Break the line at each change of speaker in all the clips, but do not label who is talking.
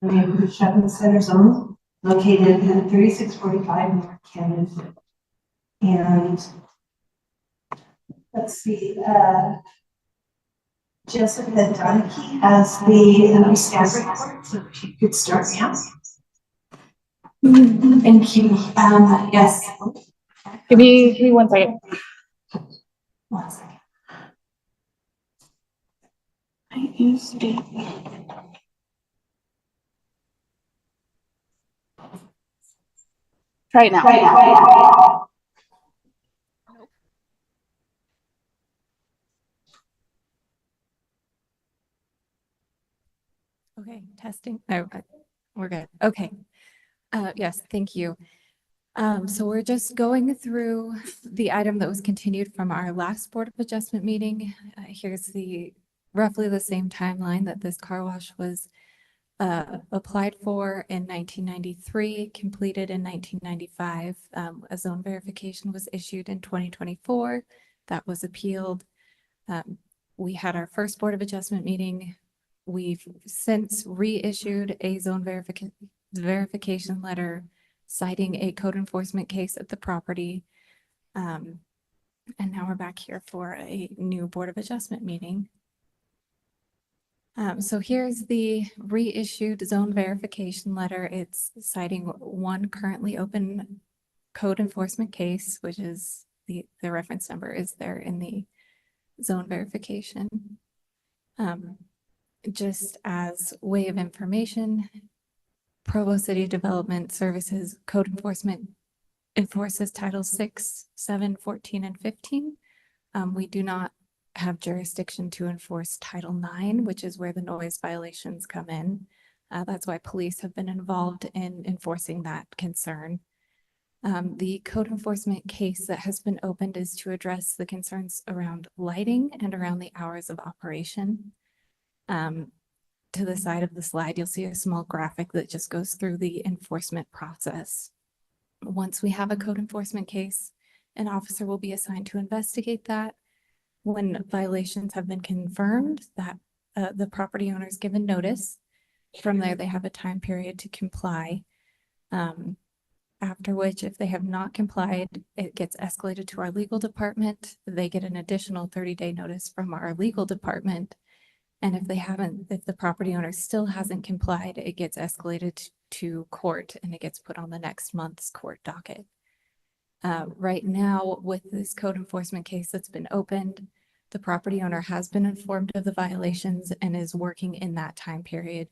the neighborhood shopping center zone located in 3645 North Cannon. And let's see, Jessica Donahue has the staff report, so she could start now. Thank you. Yes.
Give me 1 second.
1 second.
I used it. Try it now. Okay, testing. Oh, we're good. Okay. Yes, thank you. So we're just going through the item that was continued from our last Board of Adjustment meeting. Here's roughly the same timeline that this car wash was applied for in 1993, completed in 1995. A zone verification was issued in 2024. That was appealed. We had our first Board of Adjustment meeting. We've since reissued a zone verification letter citing a code enforcement case at the property. And now we're back here for a new Board of Adjustment meeting. So here's the reissued zone verification letter. It's citing one currently open code enforcement case, which is the reference number is there in the zone verification. Just as way of information, Provo City Development Services Code Enforcement enforces Titles 6, 7, 14, and 15. We do not have jurisdiction to enforce Title 9, which is where the noise violations come in. That's why police have been involved in enforcing that concern. The code enforcement case that has been opened is to address the concerns around lighting and around the hours of operation. To the side of the slide, you'll see a small graphic that just goes through the enforcement process. Once we have a code enforcement case, an officer will be assigned to investigate that. When violations have been confirmed, that the property owner is given notice. From there, they have a time period to comply. After which, if they have not complied, it gets escalated to our legal department. They get an additional 30-day notice from our legal department. And if the property owner still hasn't complied, it gets escalated to court and it gets put on the next month's court docket. Right now, with this code enforcement case that's been opened, the property owner has been informed of the violations and is working in that time period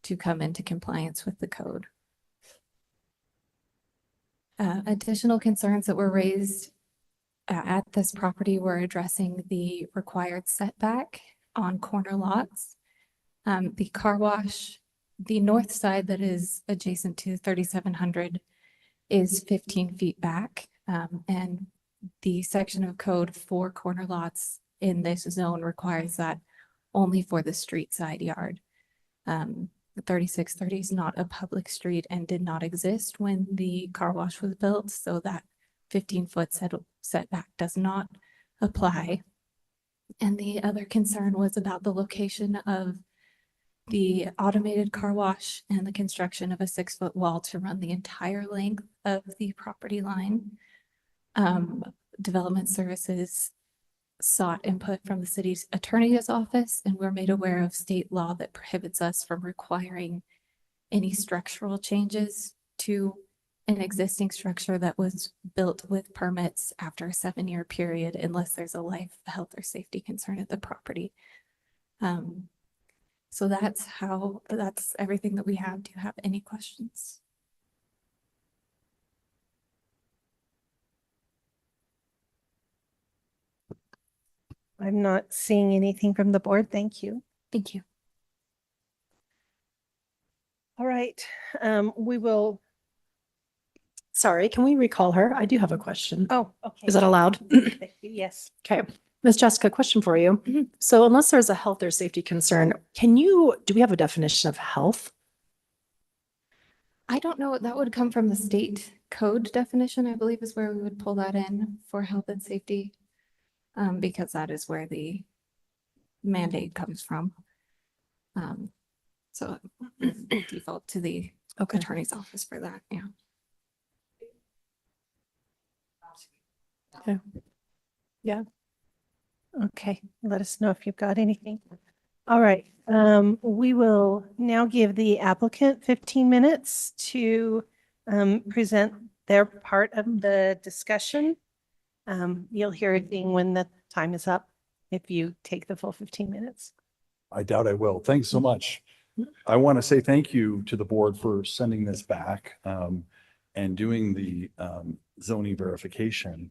to come into compliance with the code. Additional concerns that were raised at this property were addressing the required setback on corner lots. The car wash, the north side that is adjacent to 3700 is 15 feet back. And the section of code for corner lots in this zone requires that only for the street side yard. 3630 is not a public street and did not exist when the car wash was built, so that 15-foot setback does not apply. And the other concern was about the location of the automated car wash and the construction of a 6-foot wall to run the entire length of the property line. Development Services sought input from the city's attorney's office, and we're made aware of state law that prohibits us from requiring any structural changes to an existing structure that was built with permits after a 7-year period, unless there's a life, health, or safety concern at the property. So that's everything that we have. Do you have any questions?
I'm not seeing anything from the board. Thank you.
Thank you.
All right. Sorry, can we recall her? I do have a question.
Oh, okay.
Is that allowed?
Thank you. Yes.
Okay. Ms. Jessica, question for you.
Mm-hmm.
So unless there's a health or safety concern, do we have a definition of health?
I don't know. That would come from the state code definition, I believe, is where we would pull that in for health and safety, because that is where the mandate comes from. So default to the
Okay.
attorney's office for that, yeah.
Okay, let us know if you've got anything. All right, we will now give the applicant 15 minutes to present their part of the discussion. You'll hear a ding when the time is up if you take the full 15 minutes.
I doubt I will. Thanks so much. I want to say thank you to the board for sending this back and doing the zoning verification.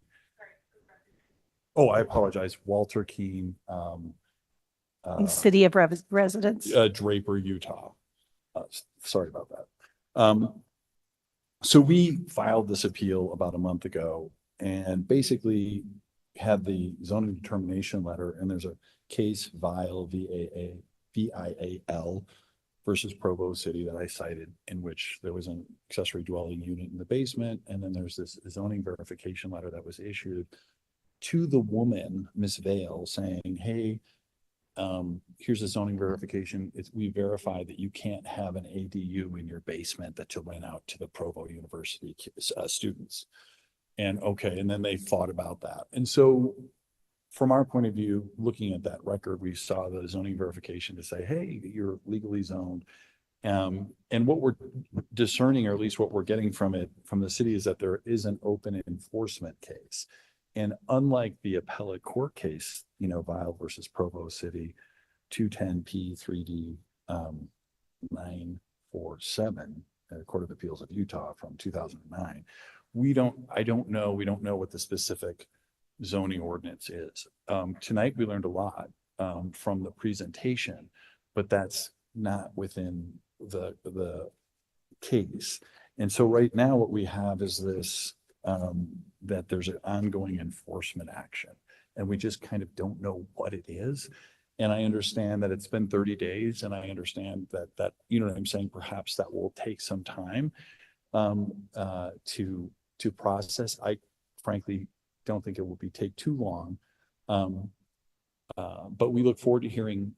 Oh, I apologize. Walter Keane,
In City of Residence.
Draper, Utah. Sorry about that. So we filed this appeal about a month ago and basically had the zoning determination letter, and there's a case VIAL, VIAL versus Provo City that I cited, in which there was an accessory dwelling unit in the basement. And then there's this zoning verification letter that was issued to the woman, Miss Vale, saying, hey, here's a zoning verification. We verified that you can't have an ADU in your basement that to rent out to the Provo University students. And okay, and then they thought about that. And so from our point of view, looking at that record, we saw the zoning verification to say, hey, you're legally zoned. And what we're discerning, or at least what we're getting from it, from the city, is that there is an open enforcement case. And unlike the appellate court case, VIAL versus Provo City, 210P3D 947, Court of Appeals of Utah from 2009, we don't know what the specific zoning ordinance is. Tonight, we learned a lot from the presentation, but that's not within the case. And so right now what we have is this, that there's an ongoing enforcement action, and we just kind of don't know what it is. And I understand that it's been 30 days, and I understand that, you know what I'm saying, perhaps that will take some time to process. I frankly don't think it will take too long. But we look forward to hearing,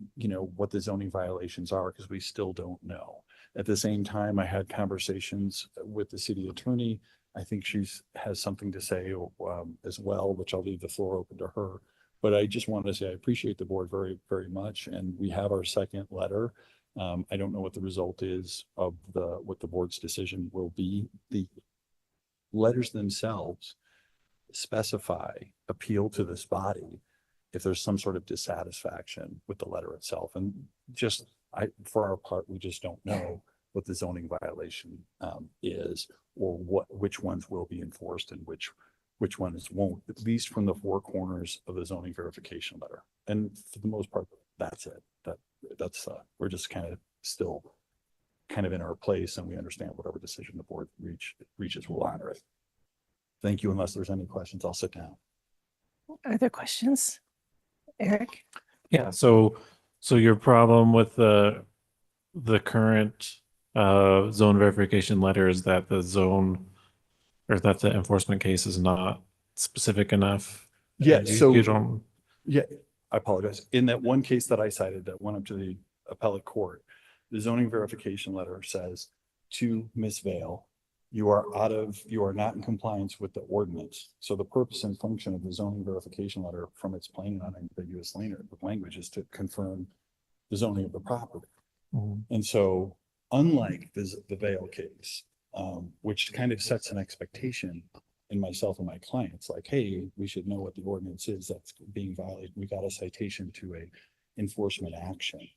what the zoning violations are, because we still don't know. At the same time, I had conversations with the city attorney. I think has something to say as well, which I'll leave the floor open to her. But I just wanted to say I appreciate the board very, very much. And we have our second letter. I don't know what the result is of what the board's decision will be. The letters themselves specify appeal to this body if there's some sort of dissatisfaction with the letter itself. And for our part, we just don't know what the zoning violation is, or which ones will be enforced and which ones won't, at least from the four corners of the zoning verification letter. And for the most part, that's it. That's we're just still in our place, and we understand whatever decision the board reaches, we'll honor it. Thank you. Unless there's any questions, I'll sit down.
Are there questions? Eric?
Yeah, so your problem with the current zone verification letter is that the enforcement case is not specific enough.
Yeah,
and
so
you don't.
Yeah, I apologize. In that one case that I cited that went up to the appellate court, the zoning verification letter says to Ms. Vale, you are not in compliance with the ordinance. So the purpose and function of the zoning verification letter, from its plain and unambiguous language, is to confirm the zoning of the property.
Mm-hmm.
And so, unlike the Vale case, which kind of sets an expectation in myself and my clients, like, hey, we should know what the ordinance is that's being violated. We got a citation to a enforcement action.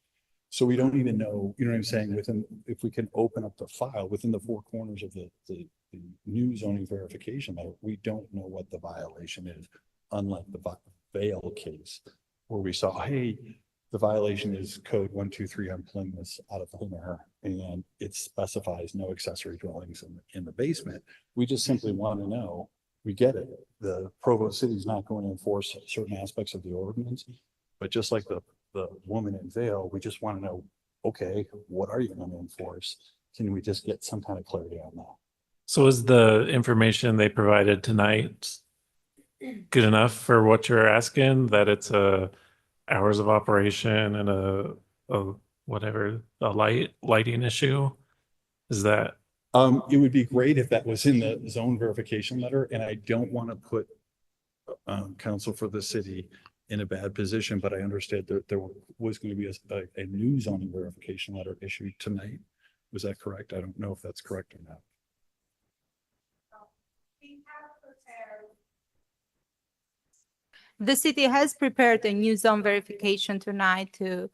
So we don't even know, you know what I'm saying, if we can open up the file within the four corners of the new zoning verification letter, we don't know what the violation is, unlike the Vale case, where we saw, hey, the violation is code 123. I'm pulling this out of thin air, and it specifies no accessory dwellings in the basement. We just simply want to know, we get it. The Provo City is not going to enforce certain aspects of the ordinance, but just like the woman in Vale, we just want to know, okay, what are you going to enforce? Can we just get some kind of clarity on that?
So is the information they provided tonight good enough for what you're asking, that it's hours of operation and a whatever, the lighting issue? Is that,
It would be great if that was in the zone verification letter, and I don't want to put counsel for the city in a bad position, but I understood that there was going to be a new zoning verification letter issued tonight. Was that correct? I don't know if that's correct or not.
The city has prepared a new zone verification tonight to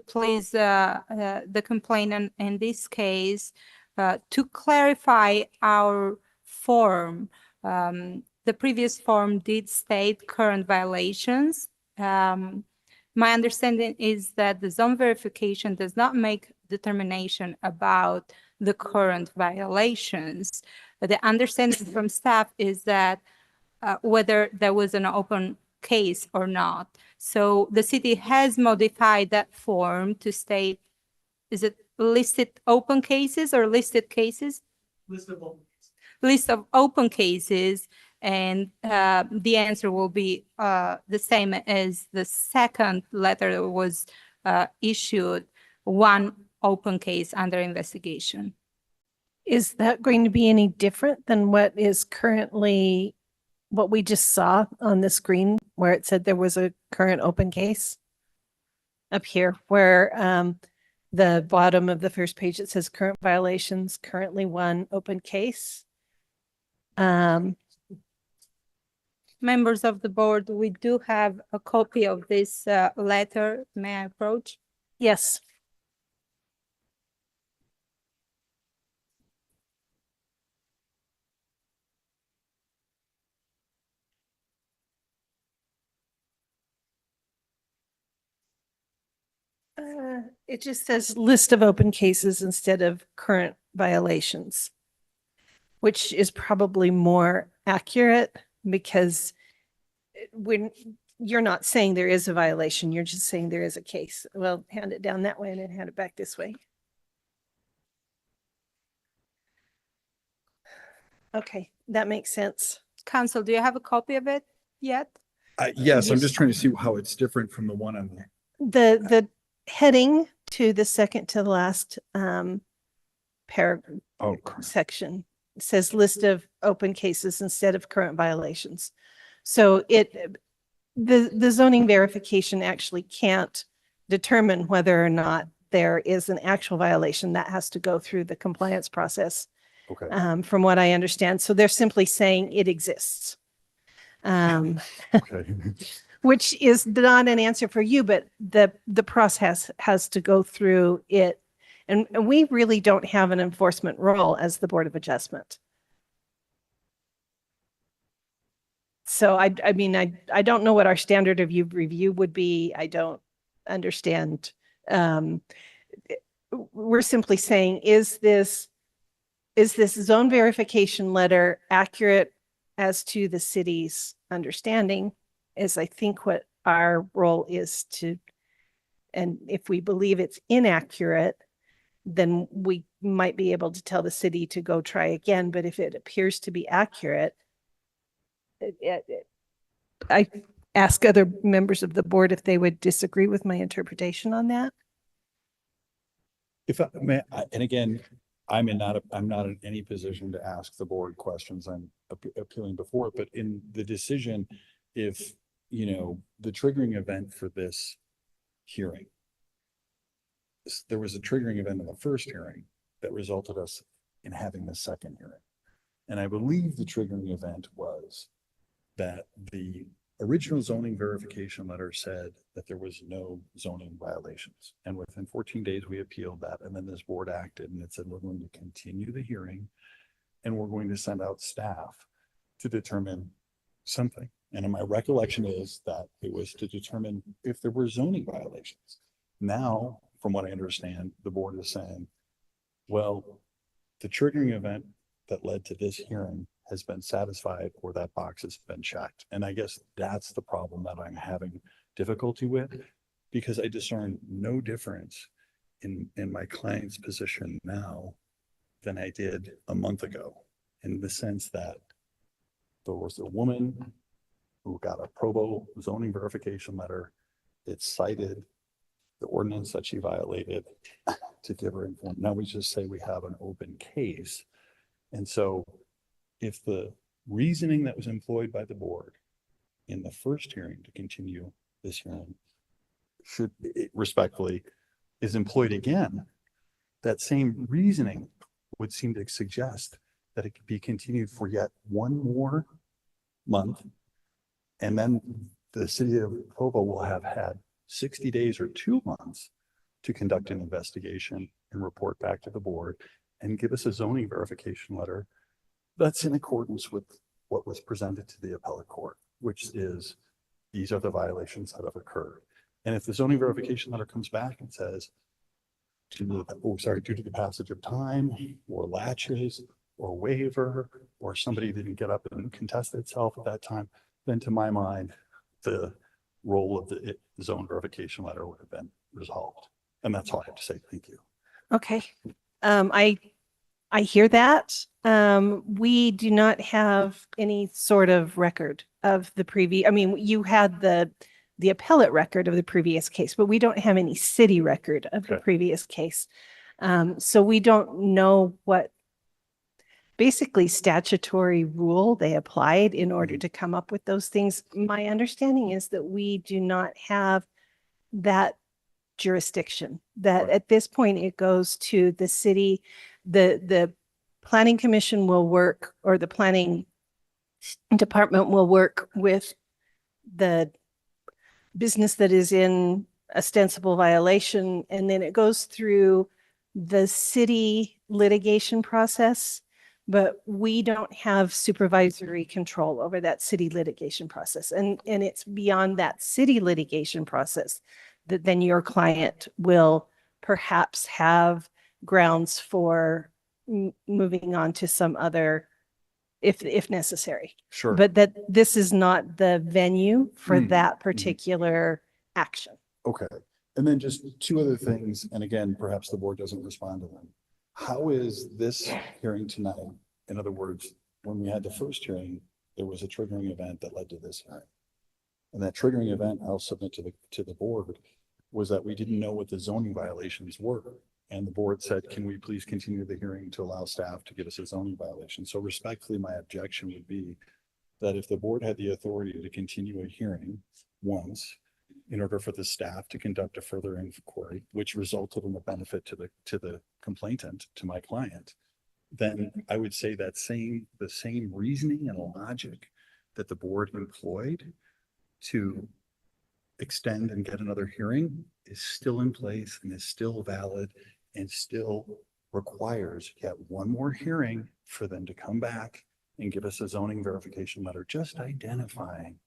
please the complainant in this case to clarify our form. The previous form did state current violations. My understanding is that the zone verification does not make determination about the current violations. The understanding from staff is that whether there was an open case or not. So the city has modified that form to state, is it listed open cases or listed cases? List of open cases. And the answer will be the same as the second letter that was issued, one open case under investigation.
Is that going to be any different than what is currently, what we just saw on the screen where it said there was a current open case? Up here where the bottom of the first page, it says current violations, currently one open case.
Members of the board, we do have a copy of this letter. May I approach?
Yes. It just says list of open cases instead of current violations, which is probably more accurate because when you're not saying there is a violation, you're just saying there is a case. Well, hand it down that way and then hand it back this way. Okay, that makes sense.
Council, do you have a copy of it yet?
Yes, I'm just trying to see how it's different from the one on the.
The heading to the second to the last paragraph section says list of open cases instead of current violations. So the zoning verification actually can't determine whether or not there is an actual violation. That has to go through the compliance process.
Okay.
From what I understand. So they're simply saying it exists.
Okay.
Which is not an answer for you, but the process has to go through it. And we really don't have an enforcement role as the Board of Adjustment. So I mean, I don't know what our standard of review would be. I don't understand. We're simply saying, is this zone verification letter accurate as to the city's understanding? Is I think what our role is to, and if we believe it's inaccurate, then we might be able to tell the city to go try again. But if it appears to be accurate, I ask other members of the board if they would disagree with my interpretation on that.
If I may, and again, I'm not in any position to ask the board questions. I'm appealing before, but in the decision, if, the triggering event for this hearing, there was a triggering event in the first hearing that resulted us in having the second hearing. And I believe the triggering event was that the original zoning verification letter said that there was no zoning violations. And within 14 days, we appealed that. And then this board acted and it said, we're going to continue the hearing and we're going to send out staff to determine something. And my recollection is that it was to determine if there were zoning violations. Now, from what I understand, the board is saying, well, the triggering event that led to this hearing has been satisfied or that box has been checked. And I guess that's the problem that I'm having difficulty with, because I discern no difference in my client's position now than I did a month ago, in the sense that there was a woman who got a Provo zoning verification letter. It cited the ordinance that she violated to give her informed. Now we just say we have an open case. And so if the reasoning that was employed by the board in the first hearing to continue this hearing should respectfully is employed again, that same reasoning would seem to suggest that it could be continued for yet one more month. And then the city of Provo will have had 60 days or 2 months to conduct an investigation and report back to the board and give us a zoning verification letter that's in accordance with what was presented to the appellate court, which is, these are the violations that have occurred. And if the zoning verification letter comes back and says, due to the passage of time or latches or waiver, or somebody didn't get up and contest itself at that time, then to my mind, the role of the zone verification letter would have been resolved. And that's all I have to say. Thank you.
Okay. I hear that. We do not have any sort of record of the previous, I mean, you had the appellate record of the previous case, but we don't have any city record of the
Okay.
previous case. So we don't know what basically statutory rule they applied in order to come up with those things. My understanding is that we do not have that jurisdiction, that
Right.
at this point it goes to the city, the planning commission will work, or the planning department will work with the business that is in ostensible violation, and then it goes through the city litigation process, but we don't have supervisory control over that city litigation process. And it's beyond that city litigation process that then your client will perhaps have grounds for moving on to some other, if necessary.
Sure.
But that this is not the venue for
Mm,
that particular action.
Okay. And then just two other things. And again, perhaps the board doesn't respond to them. How is this hearing tonight? In other words, when we had the first hearing, there was a triggering event that led to this hearing. And that triggering event, I'll submit to the board, was that we didn't know what the zoning violations were. And the board said, can we please continue the hearing to allow staff to give us a zoning violation? So respectfully, my objection would be that if the board had the authority to continue a hearing once, in order for the staff to conduct a further inquiry, which resulted in a benefit to the complainant, to my client, then I would say that the same reasoning and logic that the board employed to extend and get another hearing is still in place and is still valid and still requires yet one more hearing for them to come back and give us a zoning verification letter, just identifying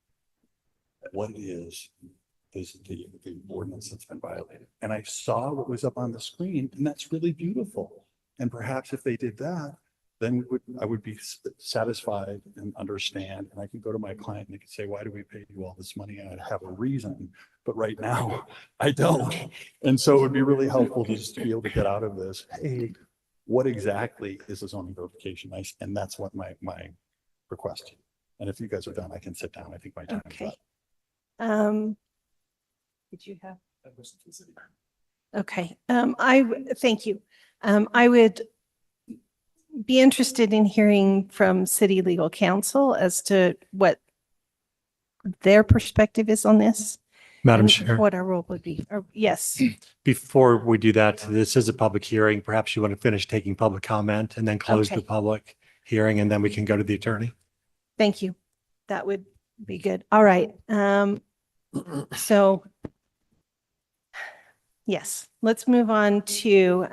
what it is the ordinance that's been violated. And I saw what was up on the screen, and that's really beautiful. And perhaps if they did that, then I would be satisfied and understand, and I could go to my client and they could say, why do we pay you all this money? And I'd have a reason, but right now I don't. And so it would be really helpful to just be able to get out of this, hey, what exactly is a zoning verification? And that's what my request. And if you guys are done, I can sit down. I think my time is
Okay.
up.
Did you have? Okay. Thank you. I would be interested in hearing from city legal counsel as to what their perspective is on this.
Madam
and
Chair,
What our role would be. Yes.
before we do that, this is a public hearing. Perhaps you want to finish taking public comment and then close the
Okay.
public hearing, and then we can go to the attorney.
Thank you. That would be good. All right. So yes, let's move on to,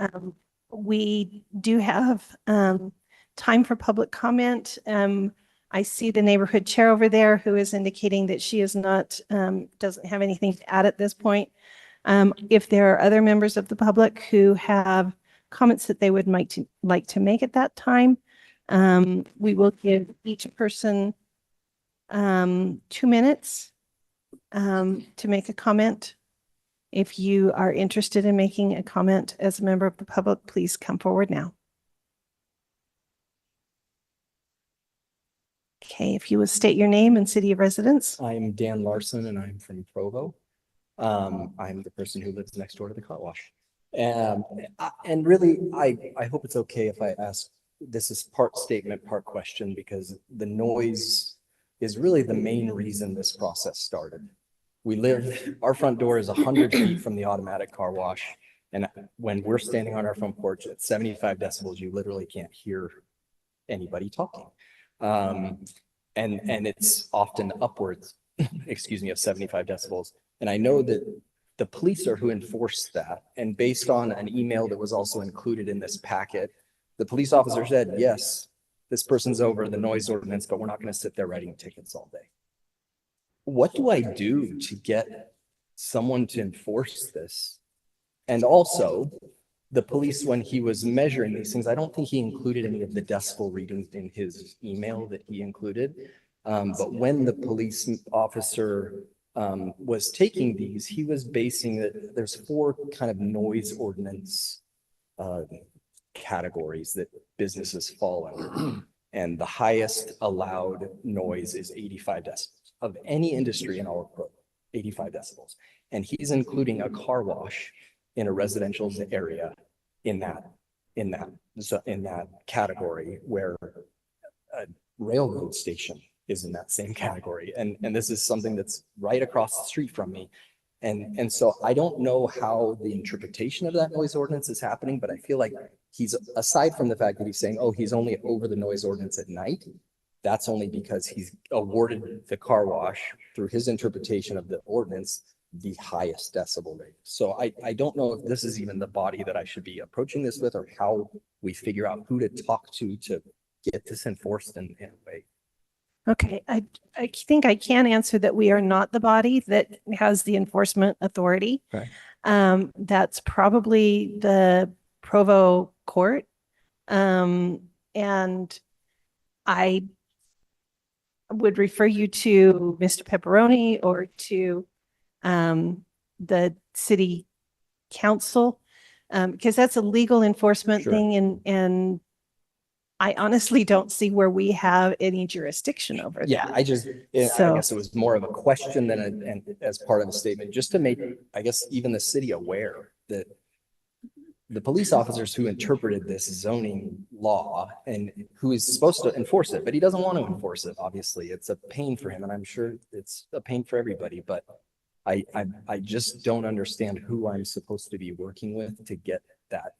we do have time for public comment. I see the neighborhood chair over there who is indicating that she is not, doesn't have anything to add at this point. If there are other members of the public who have comments that they would like to make at that time, we will give each person 2 minutes to make a comment. If you are interested in making a comment as a member of the public, please come forward now. Okay, if you would state your name and city of residence.
I'm Dan Larson and I'm from Provo. I'm the person who lives next door to the car wash. And really, I hope it's okay if I ask, this is part statement, part question, because the noise is really the main reason this process started. Our front door is 100 feet from the automatic car wash. And when we're standing on our front porch at 75 decibels, you literally can't hear anybody talking. And it's often upwards, excuse me, of 75 decibels. And I know that the police are who enforce that. And based on an email that was also included in this packet, the police officer said, yes, this person's over the noise ordinance, but we're not going to sit there writing tickets all day. What do I do to get someone to enforce this? And also, the police, when he was measuring these things, I don't think he included any of the decibel readings in his email that he included. But when the police officer was taking these, he was basing that there's 4 kind of noise ordinance categories that businesses fall under. And the highest allowed noise is 85 decibels of any industry in all of Provo, 85 decibels. And he's including a car wash in a residential area in that category, where a railroad station is in that same category. And this is something that's right across the street from me. And so I don't know how the interpretation of that noise ordinance is happening, but I feel like he's, aside from the fact that he's saying, oh, he's only over the noise ordinance at night, that's only because he's awarded the car wash through his interpretation of the ordinance the highest decibel rate. So I don't know if this is even the body that I should be approaching this with, or how we figure out who to talk to get this enforced in a way.
Okay, I think I can answer that we are not the body that has the enforcement authority.
Okay.
That's probably the Provo court. And I would refer you to Mr. Pepperoni or to the city council, because that's a legal enforcement
Sure.
thing, and I honestly don't see where we have any jurisdiction over that.
Yeah, I guess it was more of a question than and as part of a statement, just to make, I guess, even the city aware that the police officers who interpreted this zoning law and who is supposed to enforce it, but he doesn't want to enforce it. Obviously, it's a pain for him, and I'm sure it's a pain for everybody, but I just don't understand who I'm supposed to be working with to get that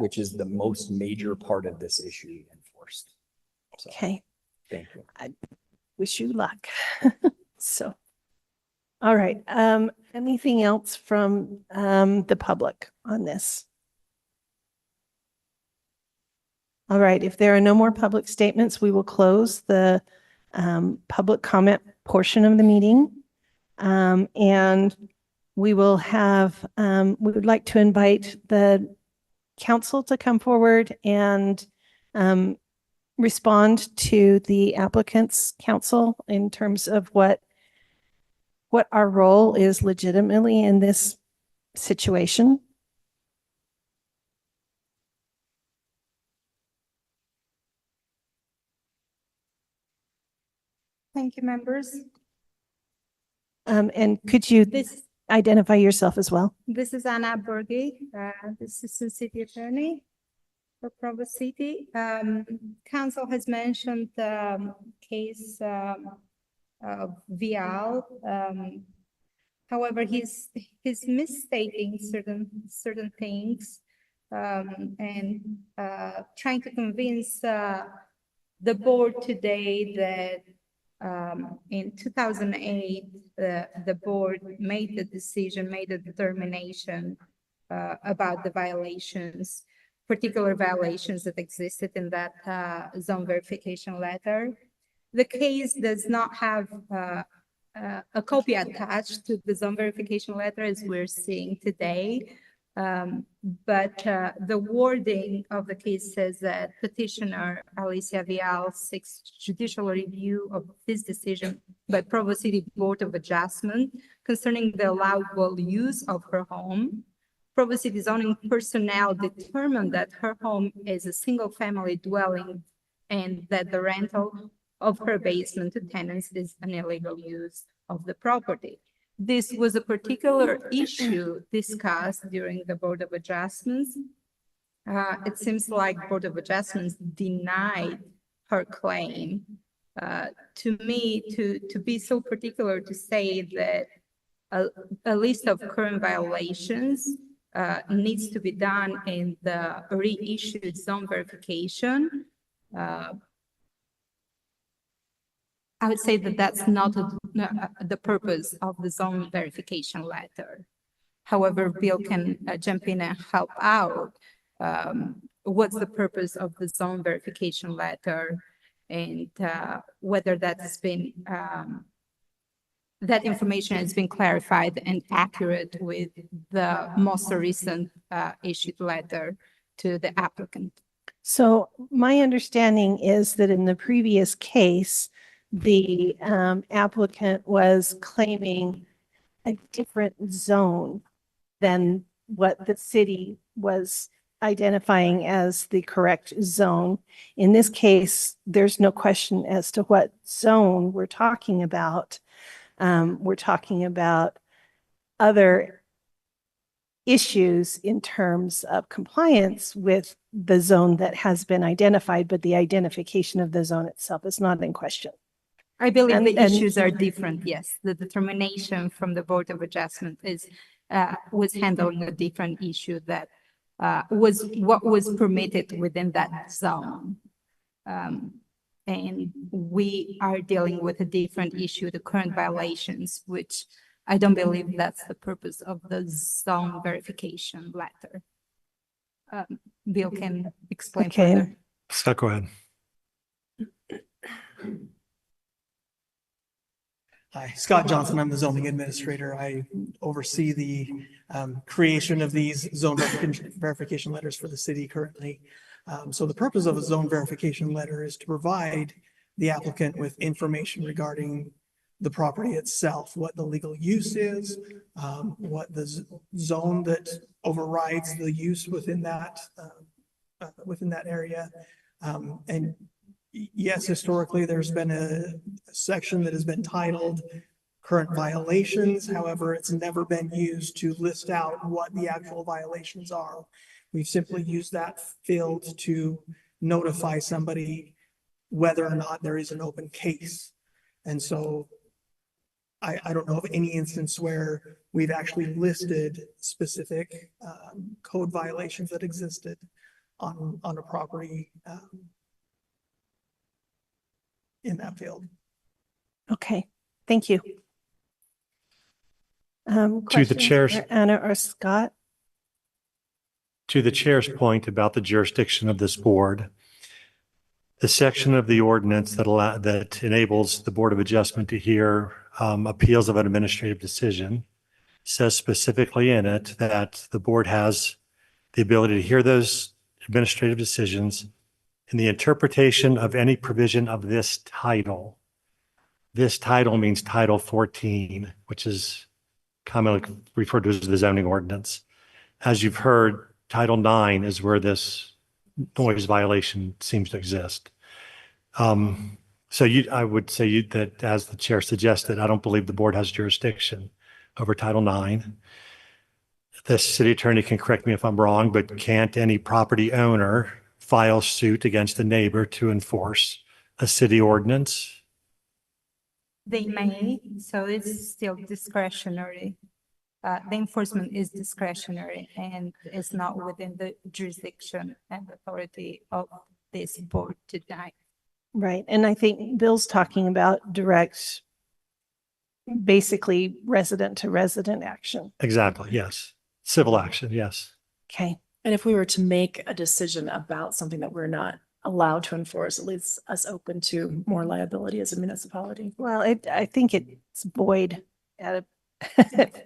which is the most major part of this issue enforced. So,
Okay,
thank you.
I wish you luck. So, all right. Anything else from the public on this? All right. If there are no more public statements, we will close the public comment portion of the meeting. And we will have, we would like to invite the council to come forward and respond to the applicant's counsel in terms of what our role is legitimately in this situation.
Thank you, members.
And could you identify yourself as well?
This is Anna Berge, the Assistant City Attorney for Provo City. Council has mentioned the case of Vial. However, he's misstating certain things and trying to convince the board today that in 2008, the board made a determination about the violations, particular violations that existed in that zone verification letter. The case does not have a copy attached to the zone verification letter as we're seeing today. But the wording of the case says that petitioner Alicia Vial seeks judicial review of this decision by Provo City Board of Adjustment concerning the allowable use of her home. Provo City zoning personnel determined that her home is a single-family dwelling and that the rental of her basement to tenants is an illegal use of the property. this was a particular issue discussed during the Board of Adjustments. It seems like Board of Adjustments denied her claim. To me, to be so particular to say that a list of current violations needs to be done in the reissued zone verification. I would say that that's not the purpose of the zone verification letter. However, Bill can jump in and help out. What's the purpose of the zone verification letter, and whether that's been that information has been clarified and accurate with the most recent issued letter to the applicant.
So my understanding is that in the previous case, the applicant was claiming a different zone than what the city was identifying as the correct zone. In this case, there's no question as to what zone we're talking about. We're talking about other issues in terms of compliance with the zone that has been identified, but the identification of the zone itself is not in question.
I believe
And-
the
and-
issues are different, yes. The determination from the Board of Adjustment was handling a different issue that was what was permitted within that zone. And we are dealing with a different issue, the current violations, which I don't believe that's the purpose of the zone verification letter. Bill can explain
Okay.
further.
Scott, go ahead.
Hi, Scott Johnson. I'm the zoning administrator. I oversee the creation of these zone verification letters for the city currently. So the purpose of a zone verification letter is to provide the applicant with information regarding the property itself, what the legal use is, what the zone that overrides the use within that area. And yes, historically, there's been a section that has been titled current violations. However, it's never been used to list out what the actual violations are. We've simply used that field to notify somebody whether or not there is an open case. And so I don't know of any instance where we've actually listed specific code violations that existed on a property in that field.
Okay, thank you.
To the
Questions
chairs.
for Anna or Scott?
To the chair's point about the jurisdiction of this board, the section of the ordinance that enables the Board of Adjustment to hear appeals of an administrative decision says specifically in it that the board has the ability to hear those administrative decisions in the interpretation of any provision of this title. This title means Title 14, which is commonly referred to as the zoning ordinance. As you've heard, Title 9 is where this noise violation seems to exist. So I would say that, as the chair suggested, I don't believe the board has jurisdiction over Title 9. The city attorney can correct me if I'm wrong, but can't any property owner file suit against a neighbor to enforce a city ordinance?
They may, so it's still discretionary. The enforcement is discretionary and is not within the jurisdiction and authority of this board tonight.
Right, and I think Bill's talking about direct, basically resident to resident action.
Exactly, yes. Civil action, yes.
Okay,
And if we were to make a decision about something that we're not allowed to enforce, it leaves us open to more liability as a municipality.
well, I think it's void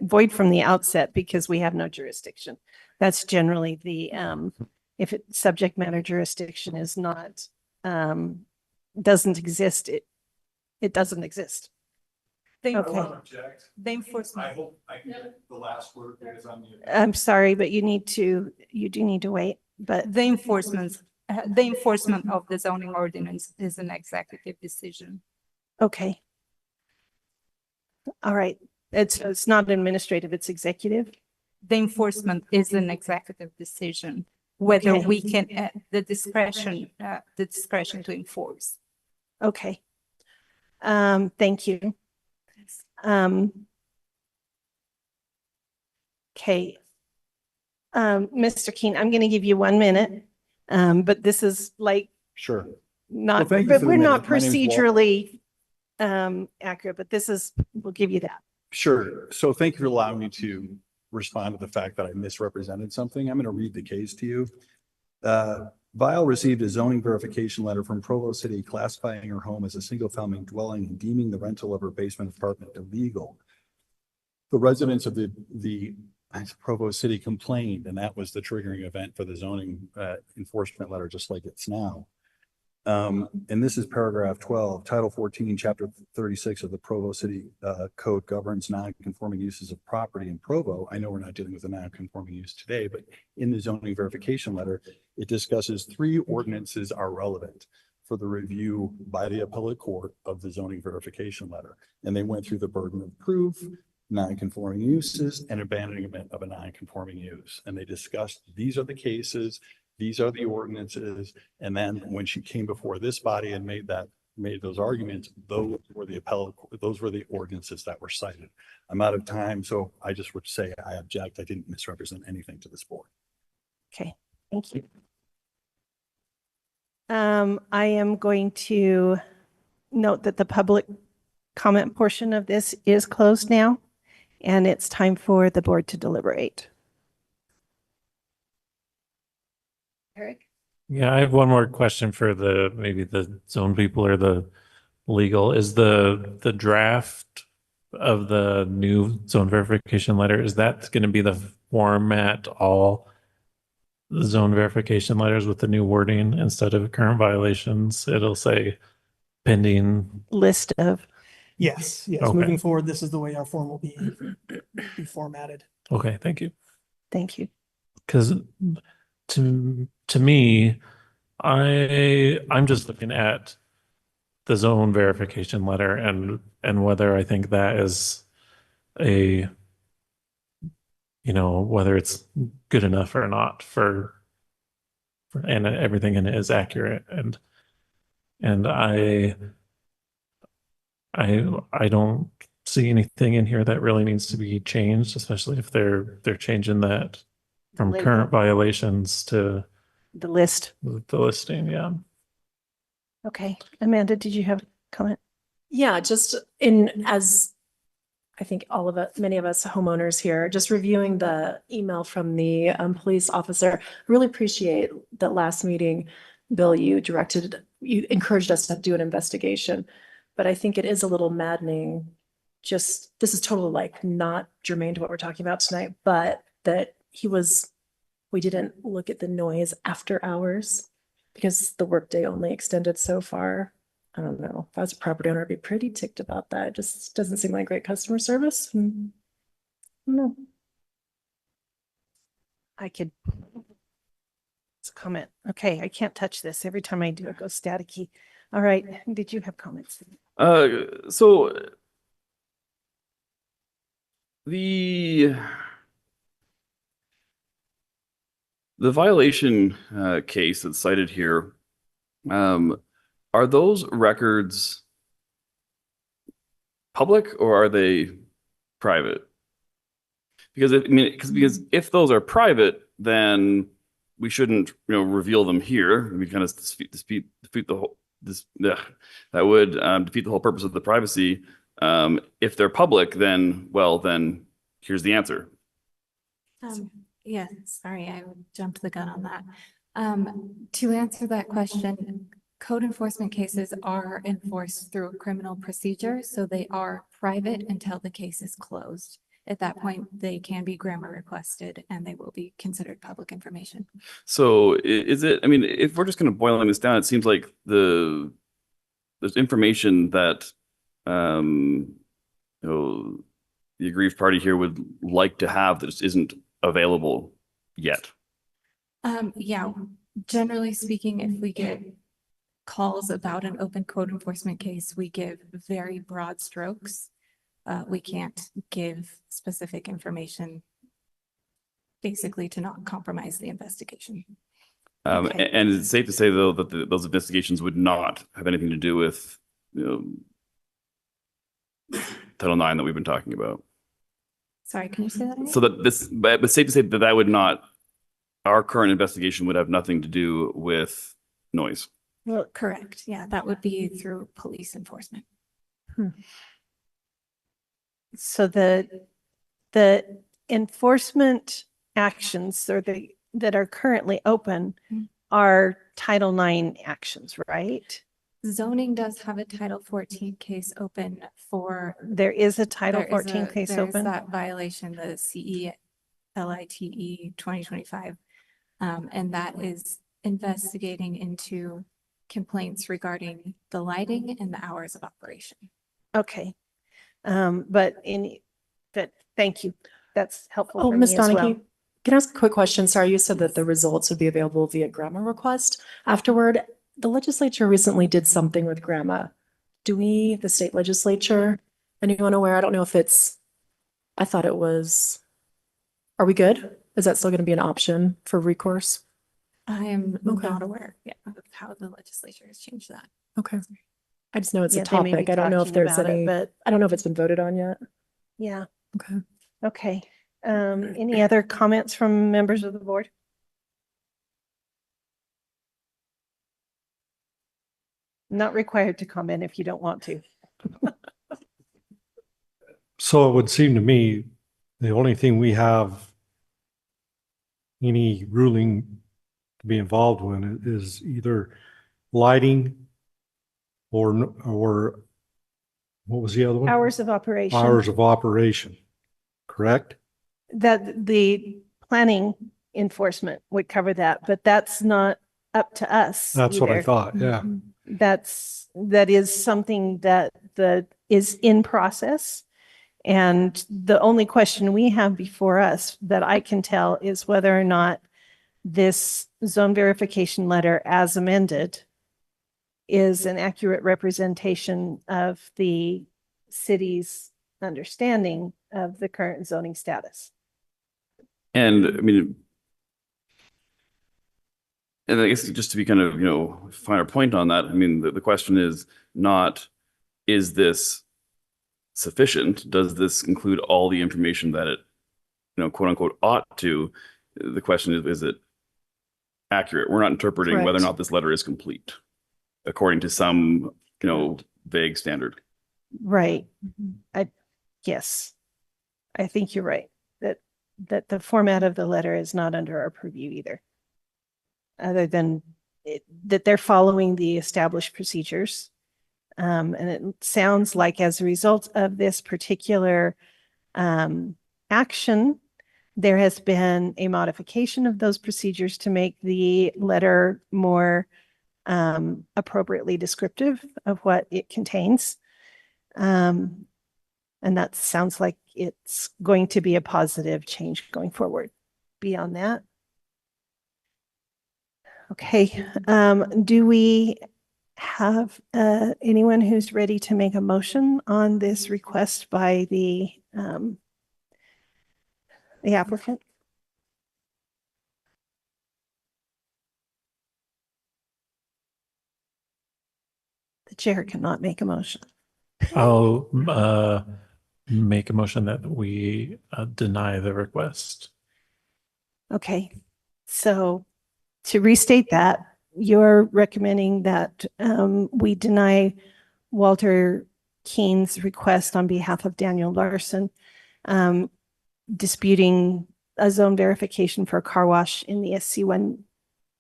void from the outset because we have no jurisdiction. That's generally the, if subject matter jurisdiction is not, doesn't exist, it doesn't exist.
The
Okay.
Object.
the enforcement,
hope I can get the last word because I'm the.
I'm sorry, but you do need to wait, but
the enforcement of the zoning ordinance is an executive decision.
okay. All right. It's not administrative, it's executive.
The enforcement is an executive decision, whether
Okay.
we can, the discretion to enforce.
Okay. Thank you. Okay. Mr. Keane, I'm going to give you 1 minute. But this is like
Sure.
not,
thank you
but
for the
we're not
minute. My name is
procedurally accurate, but this is, we'll give you that.
Sure. So thank you for allowing me to respond to the fact that I misrepresented something. I'm going to read the case to you. Vile received a zoning verification letter from Provo City classifying her home as a single-family dwelling and deeming the rental of her basement apartment illegal. The residents of the Provo City complained, and that was the triggering event for the zoning enforcement letter, just like it's now. And this is paragraph 12, Title 14, Chapter 36 of the Provo City Code governs non-conforming uses of property in Provo. I know we're not dealing with a non-conforming use today, but in the zoning verification letter, it discusses 3 ordinances are relevant for the review by the appellate court of the zoning verification letter. And they went through the burden of proof, non-conforming uses, and abandonment of a non-conforming use. And they discussed, these are the cases, these are the ordinances. And then when she came before this body and made those arguments, those were the ordinances that were cited. I'm out of time, so I just would say I object. I didn't misrepresent anything to this board.
Okay, thank you. I am going to note that the public comment portion of this is closed now, and it's time for the board to deliberate. Eric?
Yeah, I have one more question for maybe the zone people or the legal. Is the draft of the new zone verification letter, is that going to be the format all the zone verification letters with the new wording instead of current violations? It'll say pending.
List of,
Yes, yes.
Okay.
Moving forward, this is the way our form will be formatted.
Okay, thank you.
thank you.
Because to me, I'm just looking at the zone verification letter and whether I think that is whether it's good enough or not for and everything in it is accurate and I don't see anything in here that really needs to be changed, especially if they're changing that from
Label.
current violations to
The list.
the listing. Yeah.
Okay. Amanda, did you have a comment?
Yeah, just as I think many of us homeowners here, just reviewing the email from the police officer, really appreciate that last meeting, Bill, you encouraged us to do an investigation. But I think it is a little maddening. This is totally like not germane to what we're talking about tonight, but that we didn't look at the noise after hours because the workday only extended so far. I don't know. If I was a property owner, I'd be pretty ticked about that. It just doesn't seem like great customer service. No.
I could. It's a comment. Okay, I can't touch this. Every time I do, it goes staticky. All right. Did you have comments?
So the violation case that's cited here, are those records public or are they private? Because because if those are private, then we shouldn't reveal them here. We kind of defeat the whole that would defeat the whole purpose of the privacy. If they're public, then here's the answer.
Yeah, sorry, I jumped the gun on that. To answer that question, code enforcement cases are enforced through a criminal procedure, so they are private until the case is closed. At that point, they can be grammar requested and they will be considered public information.
So is it, if we're just kind of boiling this down, it seems like there's information that, the aggrieved party here would like to have that just isn't available yet.
Yeah, generally speaking, if we get calls about an open code enforcement case, we give very broad strokes. we can't give specific information basically to not compromise the investigation.
Okay.
And it's safe to say though that those investigations would not have anything to do with, Title IX that we've been talking about.
Sorry, can you say that again?
So that but safe to say that would not, our current investigation would have nothing to do with noise.
Well, correct. Yeah, that would be through police enforcement.
So the enforcement actions that are currently open
Mm.
are Title IX actions, right?
Zoning does have a Title 14 case open for.
There is a Title
there is
14 case
there is
open.
that violation, the CELITE 2025. And that is investigating into complaints regarding the lighting and the hours of operation.
Okay. But thank you. That's helpful
Oh,
for
Ms.
me as well.
Donahue, can I ask a quick question? Sorry, you said that the results would be available via grandma request afterward. The legislature recently did something with grandma. Do we, the state legislature, anyone aware? I don't know if it's, I thought it was, are we good? Is that still going to be an option for recourse?
I am
Okay.
not aware yet of how the legislature has changed that.
Okay. I just know it's
Yeah,
a
they may be
topic. I don't know if
talking
there's
about it,
any,
but
I don't know if it's been voted on yet.
yeah.
Okay.
Okay. Any other comments from members of the board? Not required to comment if you don't want to.
So it would seem to me, the only thing we have any ruling to be involved in is either lighting or what was the other one?
Hours of operation.
Hours of operation, correct?
That the planning enforcement would cover that, but that's not up to us.
That's what I
either.
thought, yeah.
That is something that is in process. And the only question we have before us that I can tell is whether or not this zone verification letter as amended is an accurate representation of the city's understanding of the current zoning status.
And I mean, and I guess just to be kind of, finer point on that, I mean, the question is not, is this sufficient? Does this include all the information that it, quote unquote, ought to? The question is it accurate? We're not interpreting whether or
Correct.
not this letter is complete according to some, vague standard.
Right. Yes, I think you're right, that the format of the letter is not under our purview either. Other than that they're following the established procedures. And it sounds like as a result of this particular action, there has been a modification of those procedures to make the letter more appropriately descriptive of what it contains. And that sounds like it's going to be a positive change going forward. Beyond that. Okay, do we have anyone who's ready to make a motion on this request by the applicant? The chair cannot make a motion.
I'll make a motion that we deny the request.
Okay, so to restate that, you're recommending that we deny Walter Keane's request on behalf of Daniel Larson, disputing a zone verification for a car wash in the SC1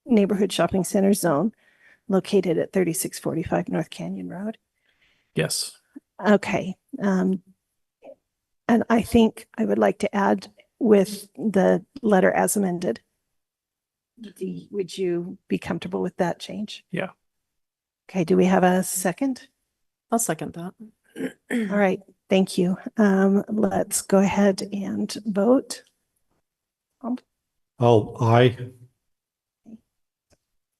neighborhood shopping center zone located at 3645 North Canyon Road.
Yes.
Okay. And I think I would like to add with the letter as amended. Would you be comfortable with that change?
Yeah.
Okay, do we have a second?
I'll second that.
All right, thank you. Let's go ahead and vote.
Aye.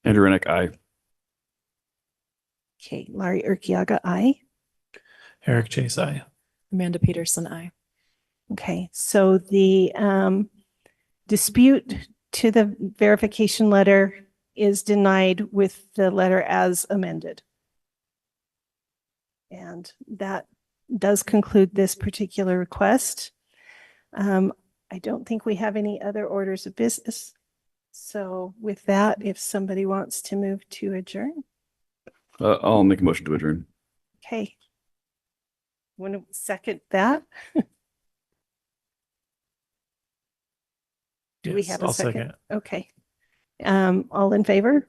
Andrew Rennick, aye.
Okay, Laurie Urquiaga, aye.
Eric Chase, aye.
Amanda Peterson, aye.
Okay, so the dispute to the verification letter is denied with the letter as amended. And that does conclude this particular request. I don't think we have any other orders of business. So with that, if somebody wants to move to adjourn,
I'll make a motion to adjourn.
okay. Want to second that? Do we
Yes,
have a
I'll
second?
second.
Okay. All in favor?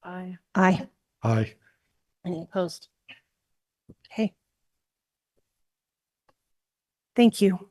Aye.
Aye.
Aye.
Any opposed? Okay. Thank you.